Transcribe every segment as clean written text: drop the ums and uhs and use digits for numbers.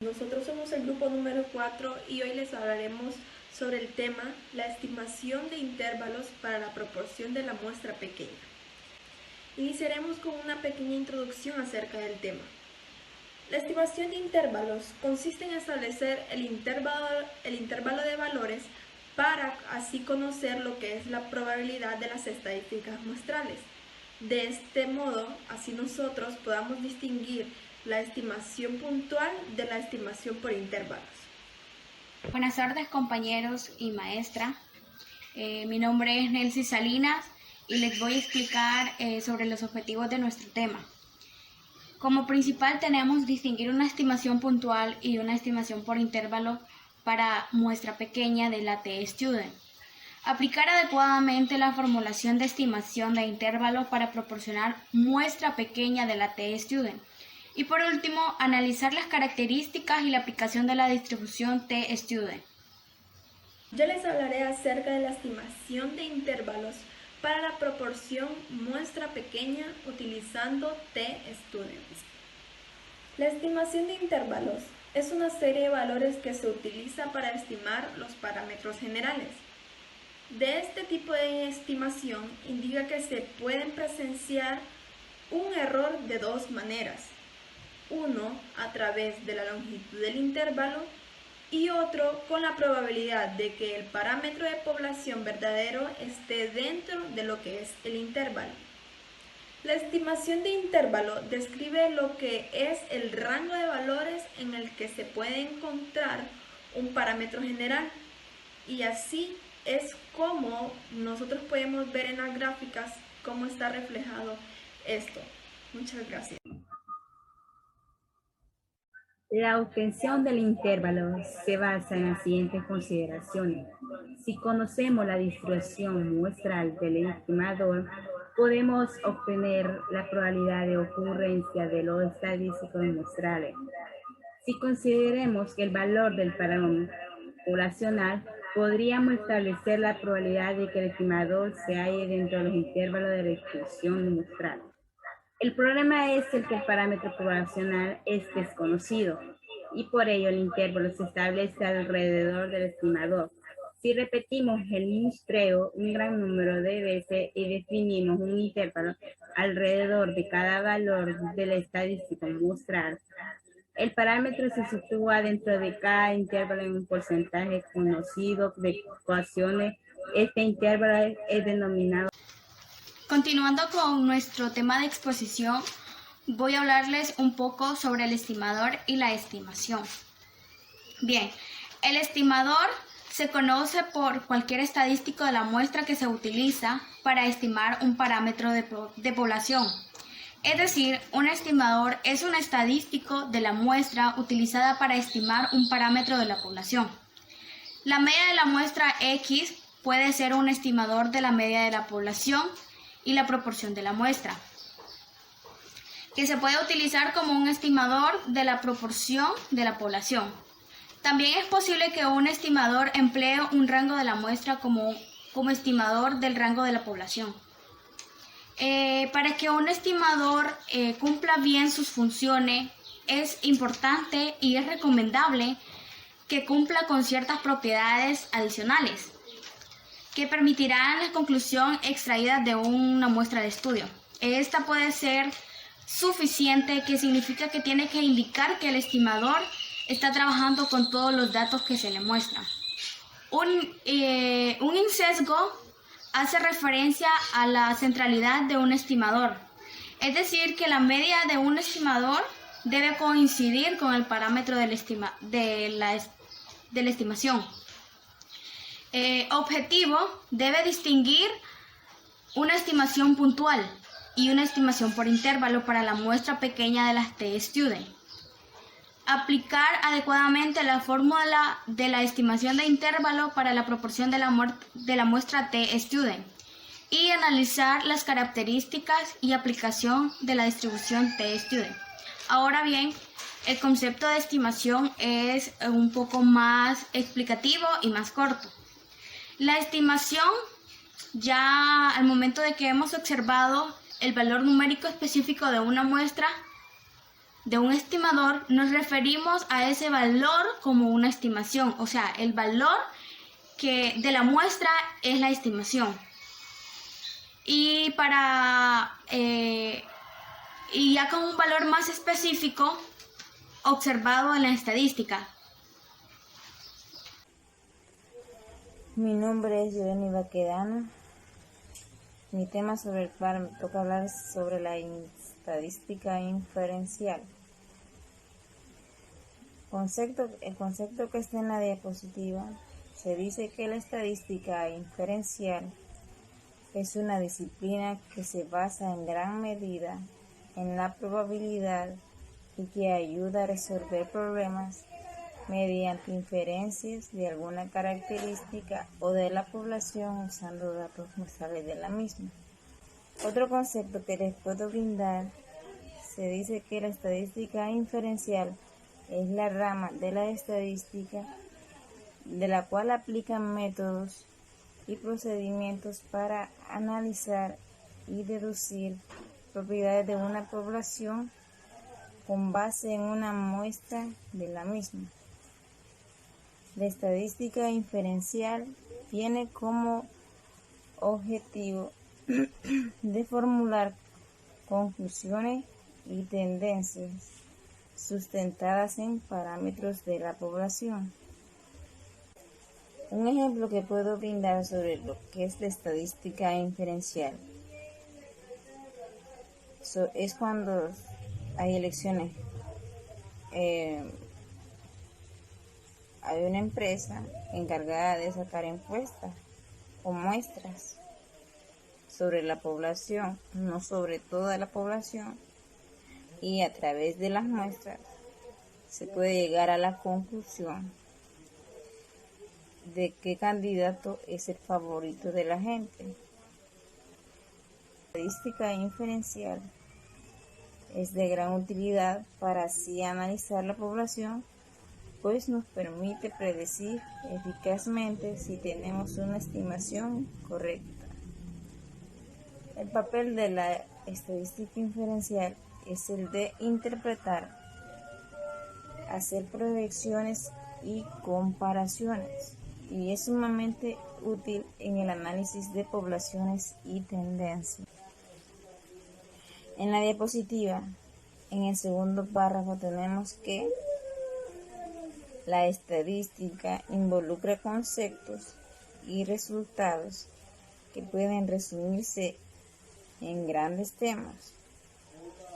Nosotros somos el grupo número 4 y hoy les hablaremos sobre el tema la estimación de intervalos para la proporción de la muestra pequeña. Iniciaremos con una pequeña introducción acerca del tema. La estimación de intervalos consiste en establecer el intervalo de valores para así conocer lo que es la probabilidad de las estadísticas muestrales. De este modo, así nosotros podamos distinguir la estimación puntual de la estimación por intervalos. Buenas tardes, compañeros y maestra. Mi nombre es Nelcy Salinas y les voy a explicar sobre los objetivos de nuestro tema. Como principal tenemos distinguir una estimación puntual y una estimación por intervalo para muestra pequeña de la T-Student. Aplicar adecuadamente la formulación de estimación de intervalo para proporcionar muestra pequeña de la T-Student. Y por último, analizar las características y la aplicación de la distribución T-Student. Yo les hablaré acerca de la estimación de intervalos para la proporción muestra pequeña utilizando T-Students. La estimación de intervalos es una serie de valores que se utiliza para estimar los parámetros generales. De este tipo de estimación indica que se pueden presenciar un error de dos maneras. Uno a través de la longitud del intervalo y otro con la probabilidad de que el parámetro de población verdadero esté dentro de lo que es el intervalo. La estimación de intervalo describe lo que es el rango de valores en el que se puede encontrar un parámetro general, y así es como nosotros podemos ver en las gráficas cómo está reflejado esto. Muchas gracias. La obtención del intervalo se basa en las siguientes consideraciones. Si conocemos la distribución muestral del estimador, podemos obtener la probabilidad de ocurrencia de los estadísticos muestrales. Si consideremos que el valor del parámetro poblacional, podríamos establecer la probabilidad de que el estimador se halle dentro de los intervalos de distribución muestral. El problema es el que el parámetro poblacional es desconocido y por ello el intervalo se establece alrededor del estimador. Si repetimos el muestreo un gran número de veces y definimos un intervalo alrededor de cada valor de la estadística muestral, el parámetro se sitúa dentro de cada intervalo en un porcentaje conocido de ecuaciones. Este intervalo es denominado. Continuando con nuestro tema de exposición, voy a hablarles un poco sobre el estimador y la estimación. Bien, el estimador se conoce por cualquier estadístico de la muestra que se utiliza para estimar un parámetro de población. Es decir, un estimador es un estadístico de la muestra utilizada para estimar un parámetro de la población. La media de la muestra X puede ser un estimador de la media de la población y la proporción de la muestra, que se puede utilizar como un estimador de la proporción de la población. También es posible que un estimador emplee un rango de la muestra como estimador del rango de la población. Para que un estimador cumpla bien sus funciones, es importante y es recomendable que cumpla con ciertas propiedades adicionales que permitirán la conclusión extraída de una muestra de estudio. Esta puede ser suficiente, que significa que tiene que indicar que el estimador está trabajando con todos los datos que se le muestran. Un insesgo hace referencia a la centralidad de un estimador, es decir, que la media de un estimador debe coincidir con el parámetro de la estimación. Objetivo debe distinguir una estimación puntual y una estimación por intervalo para la muestra pequeña de las T-Student. Aplicar adecuadamente la fórmula de la estimación de intervalo para la proporción de la muestra T-Student y analizar las características y aplicación de la distribución T-Student. Ahora bien, el concepto de estimación es un poco más explicativo y más corto. La estimación, ya al momento de que hemos observado el valor numérico específico de una muestra, de un estimador, nos referimos a ese valor como una estimación, o sea, el valor que de la muestra es la estimación. Y ya con un valor más específico observado en la estadística. Mi nombre es Yeleni Baquedano. Mi tema sobre el cual me toca hablar es sobre la estadística inferencial. El concepto que está en la diapositiva, se dice que la estadística inferencial es una disciplina que se basa en gran medida en la probabilidad y que ayuda a resolver problemas mediante inferencias de alguna característica o de la población usando datos muestrales de la misma. Otro concepto que les puedo brindar, se dice que la estadística inferencial es la rama de la estadística de la cual aplican métodos y procedimientos para analizar y deducir propiedades de una población con base en una muestra de la misma. La estadística inferencial tiene como objetivo de formular conclusiones y tendencias sustentadas en parámetros de la población. Un ejemplo que puedo brindar sobre lo que es la estadística inferencial es cuando hay elecciones. Hay una empresa encargada de sacar encuestas o muestras sobre la población, no sobre toda la población, y a través de las muestras se puede llegar a la conclusión de qué candidato es el favorito de la gente. La estadística inferencial es de gran utilidad para así analizar la población, pues nos permite predecir eficazmente si tenemos una estimación correcta. El papel de la estadística inferencial es el de interpretar, hacer proyecciones y comparaciones, y es sumamente útil en el análisis de poblaciones y tendencias. En la diapositiva, en el segundo párrafo, tenemos que la estadística involucra conceptos y resultados que pueden resumirse en grandes temas,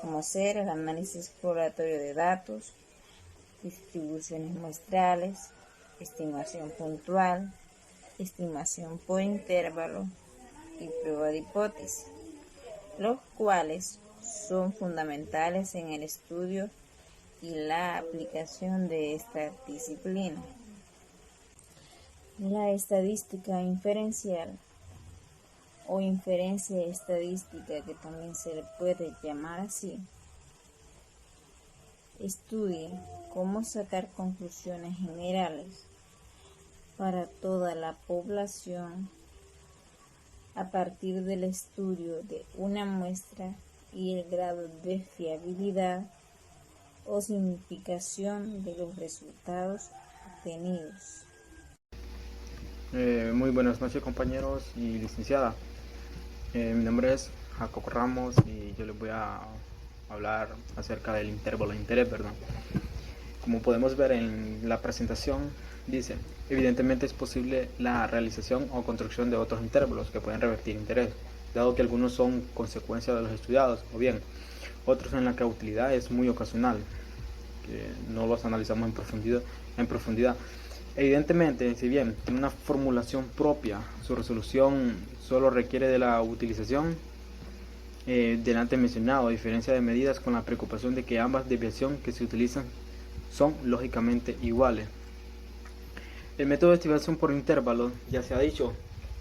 como ser el análisis exploratorio de datos, distribuciones muestrales, estimación puntual, estimación por intervalo y prueba de hipótesis, los cuales son fundamentales en el estudio y la aplicación de esta disciplina. La estadística inferencial o inferencia estadística, que también se le puede llamar así, estudia cómo sacar conclusiones generales para toda la población a partir del estudio de una muestra y el grado de fiabilidad o significación de los resultados obtenidos. Muy buenas noches, compañeros y licenciada. Mi nombre es Jacob Ramos y yo les voy a hablar acerca del intervalo de interés, ¿verdad? Como podemos ver en la presentación, dice: evidentemente es posible la realización o construcción de otros intervalos que pueden revertir interés, dado que algunos son consecuencia de los estudiados, o bien otros en la que la utilidad es muy ocasional, que no los analizamos en profundidad. Evidentemente, si bien tiene una formulación propia, su resolución solo requiere de la utilización del antes mencionado, a diferencia de medidas con la preocupación de que ambas desviaciones que se utilizan son lógicamente iguales. El método de estimación por intervalos, ya se ha dicho,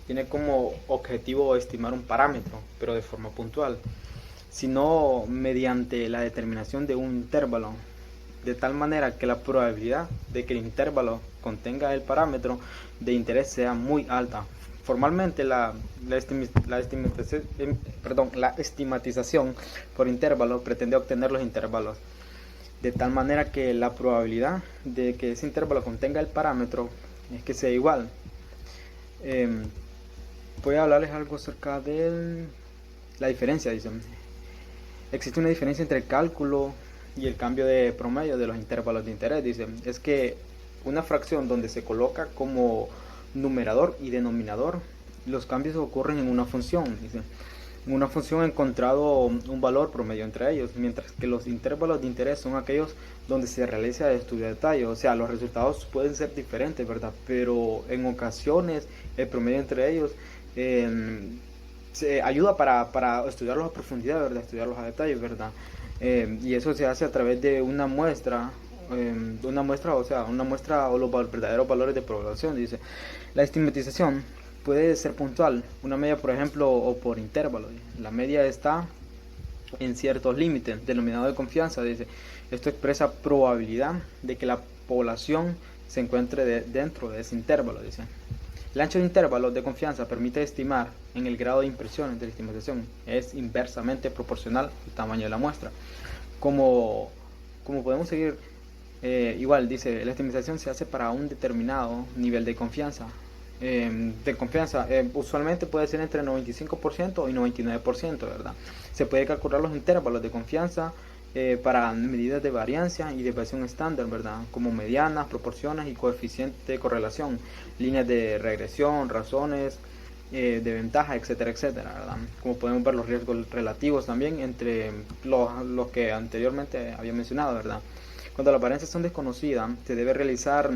tiene como objetivo estimar un parámetro, pero de forma puntual, sino mediante la determinación de un intervalo, de tal manera que la probabilidad de que el intervalo contenga el parámetro de interés sea muy alta. Formalmente, la estimatización por intervalo pretende obtener los intervalos de tal manera que la probabilidad de que ese intervalo contenga el parámetro es que sea igual. Voy a hablarles algo acerca de la diferencia. Dicen, existe una diferencia entre el cálculo y el cambio de promedio de los intervalos de interés. Dicen, es que una fracción donde se coloca como numerador y denominador, los cambios ocurren en una función. Dicen, en una función he encontrado un valor promedio entre ellos, mientras que los intervalos de interés son aquellos donde se realiza el estudio de detalle. O sea, los resultados pueden ser diferentes, ¿verdad? Pero en ocasiones el promedio entre ellos se ayuda para estudiarlos a profundidad, ¿verdad? Estudiarlos a detalle, ¿verdad? Y eso se hace a través de una muestra, o los verdaderos valores de población. Dice, la estigmatización puede ser puntual, una media por ejemplo o por intervalo. La media está en ciertos límites, denominado de confianza. Dice, esto expresa probabilidad de que la población se encuentre dentro de ese intervalo. Dice, el ancho de intervalo de confianza permite estimar en el grado de impresión de la estigmatización. Es inversamente proporcional al tamaño de la muestra. Como podemos seguir, igual dice, la estigmatización se hace para un determinado nivel de confianza. Usualmente puede ser entre 95% y 99%, ¿verdad? Se puede calcular los intervalos de confianza para medidas de variancia y desviación estándar, ¿verdad? Como medianas, proporciones y coeficiente de correlación, líneas de regresión, razones de ventaja, etcétera, etcétera, ¿verdad? Como podemos ver, los riesgos relativos también entre los que anteriormente había mencionado, ¿verdad? Cuando las varianzas son desconocidas, se debe realizar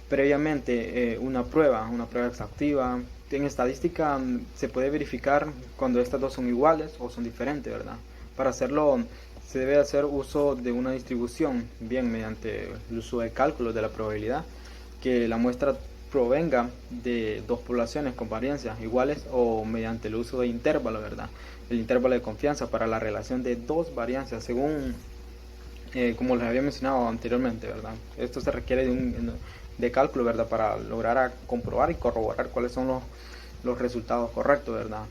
previamente una prueba exhaustiva. En estadística se puede verificar cuando estas dos son iguales o son diferentes, ¿verdad? Para hacerlo se debe hacer uso de una distribución, bien mediante el uso de cálculos de la probabilidad que la muestra provenga de dos poblaciones con varianzas iguales, o mediante el uso de intervalo, ¿verdad? El intervalo de confianza para la relación de dos varianzas según como les había mencionado anteriormente, ¿verdad? Esto se requiere de cálculo, ¿verdad? Para lograr comprobar y corroborar cuáles son los resultados correctos, ¿verdad?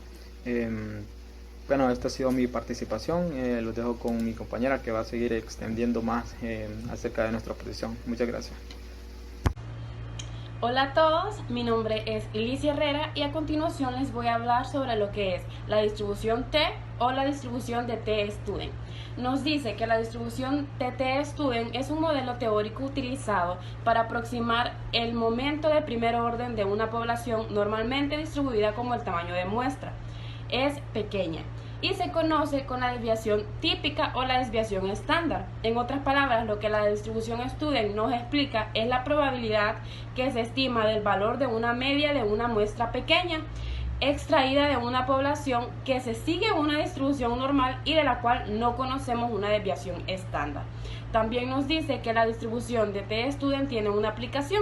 Bueno, esta ha sido mi participación. Los dejo con mi compañera que va a seguir extendiendo más acerca de nuestra posición. Muchas gracias. Hola a todos, mi nombre es Ilicia Herrera y a continuación les voy a hablar sobre lo que es la distribución T o la distribución de T-Student. Nos dice que la distribución de T-Student es un modelo teórico utilizado para aproximar el momento de primer orden de una población normalmente distribuida como el tamaño de muestra. Es pequeña y se conoce con la desviación típica o la desviación estándar. En otras palabras, lo que la distribución Student nos explica es la probabilidad que se estima del valor de una media de una muestra pequeña extraída de una población que se sigue una distribución normal y de la cual no conocemos una desviación estándar. También nos dice que la distribución de T-Student tiene una aplicación,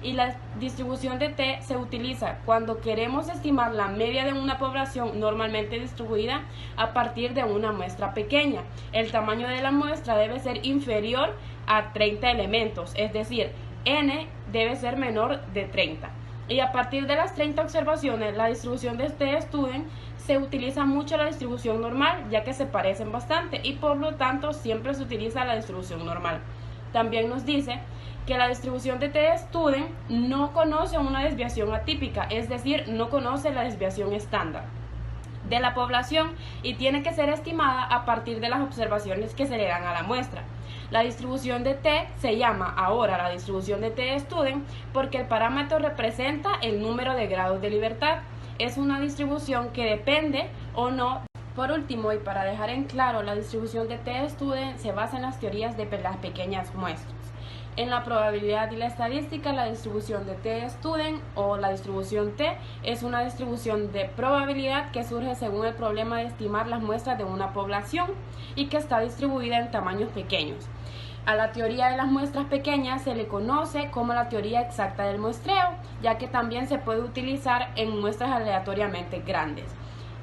y la distribución de T se utiliza cuando queremos estimar la media de una población normalmente distribuida a partir de una muestra pequeña. El tamaño de la muestra debe ser inferior a 30 elementos, es decir, n debe ser menor de 30. Y a partir de las 30 observaciones, la distribución de T-Student se utiliza mucho la distribución normal, ya que se parecen bastante y por lo tanto siempre se utiliza la distribución normal. También nos dice que la distribución de T-Student no conoce una desviación atípica, es decir, no conoce la desviación estándar de la población y tiene que ser estimada a partir de las observaciones que se le dan a la muestra. La distribución de T se llama ahora la distribución de T-Student porque el parámetro representa el número de grados de libertad. Es una distribución que depende o no. Por último, y para dejar en claro, la distribución de T-Student se basa en las teorías de las pequeñas muestras. En la probabilidad y la estadística, la distribución de T-Student o la distribución T es una distribución de probabilidad que surge según el problema de estimar las muestras de una población y que está distribuida en tamaños pequeños. A la teoría de las muestras pequeñas se le conoce como la teoría exacta del muestreo, ya que también se puede utilizar en muestras aleatoriamente grandes.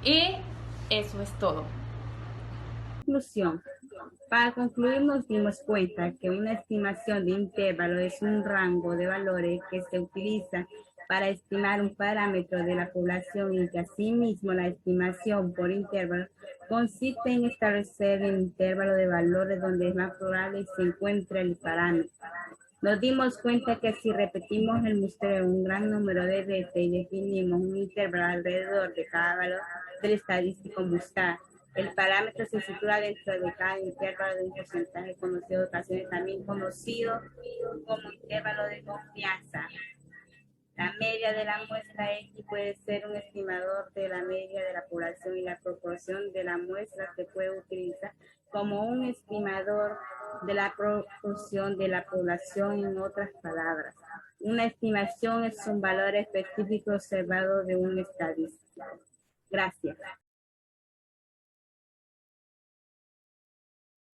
Y eso es todo. Conclusión. Para concluir, nos dimos cuenta que una estimación de intervalo es un rango de valores que se utiliza para estimar un parámetro de la población y que asimismo la estimación por intervalo consiste en establecer el intervalo de valores donde es más probable se encuentre el parámetro. Nos dimos cuenta que si repetimos el muestreo un gran número de veces y definimos un intervalo alrededor de cada valor del estadístico mostrar, el parámetro se sitúa dentro de cada intervalo de un porcentaje conocido, en ocasiones también conocido como intervalo de confianza. La media de la muestra X puede ser un estimador de la media de la población y la proporción de la muestra se puede utilizar como un estimador de la proporción de la población. En otras palabras, una estimación es un valor específico observado de un estadístico. Gracias.